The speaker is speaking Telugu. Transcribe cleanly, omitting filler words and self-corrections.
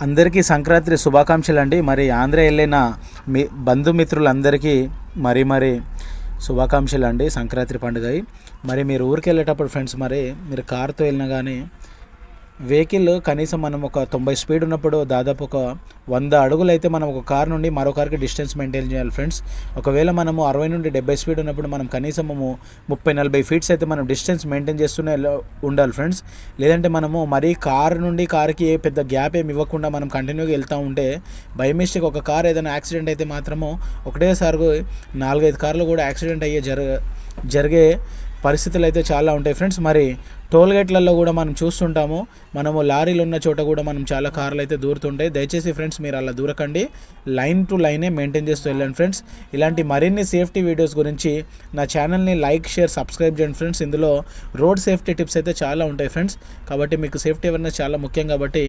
అందరికీ సంక్రాంతి శుభాకాంక్షలు అండి. మరి ఆంధ్ర వెళ్ళిన మీ బంధుమిత్రులందరికీ మరి శుభాకాంక్షలు అండి సంక్రాంతి పండుగ. మరి మీరు ఊరికి వెళ్ళేటప్పుడు ఫ్రెండ్స్, మరి మీరు కారుతో వెళ్ళినా కానీ వెహికల్ కనీసం మనం ఒక 90 స్పీడ్ ఉన్నప్పుడు దాదాపు ఒక 100 అడుగులు అయితే మనం ఒక కార్ నుండి మరో కార్కి డిస్టెన్స్ మెయింటైన్ చేయాలి ఫ్రెండ్స్. ఒకవేళ మనము 60 నుండి 70 స్పీడ్ ఉన్నప్పుడు మనం కనీసము 30-40 ఫీట్స్ అయితే మనం డిస్టెన్స్ మెయింటైన్ చేస్తూనే ఉండాలి ఫ్రెండ్స్. లేదంటే మనము మరీ కార్ నుండి కార్కి పెద్ద గ్యాప్ ఏమి ఇవ్వకుండా మనం కంటిన్యూగా వెళ్తూ ఉంటే బై మిస్టేక్ ఒక కార్ ఏదైనా యాక్సిడెంట్ అయితే మాత్రము ఒకటేసారి 4-5 కార్లు కూడా యాక్సిడెంట్ అయ్యే జరిగే పరిస్థితులు అయితే చాలా ఉంటాయి ఫ్రెండ్స్. మరి టోల్ గేట్లలో కూడా మనం చూస్తుంటాము, మనము లారీలు ఉన్న చోట కూడా మనం చాలా కార్లు అయితే దూరుతుంటాయి. దయచేసి ఫ్రెండ్స్ మీరు అలా దూరకండి, లైన్ టు లైనే మెయింటైన్ చేస్తూ వెళ్ళండి ఫ్రెండ్స్. ఇలాంటి మరిన్ని సేఫ్టీ వీడియోస్ గురించి నా ఛానల్ని లైక్, షేర్, సబ్స్క్రైబ్ చేయండి ఫ్రెండ్స్. ఇందులో రోడ్ సేఫ్టీ టిప్స్ అయితే చాలా ఉంటాయి ఫ్రెండ్స్. కాబట్టి మీకు సేఫ్టీ అవేర్నెస్ చాలా ముఖ్యం కాబట్టి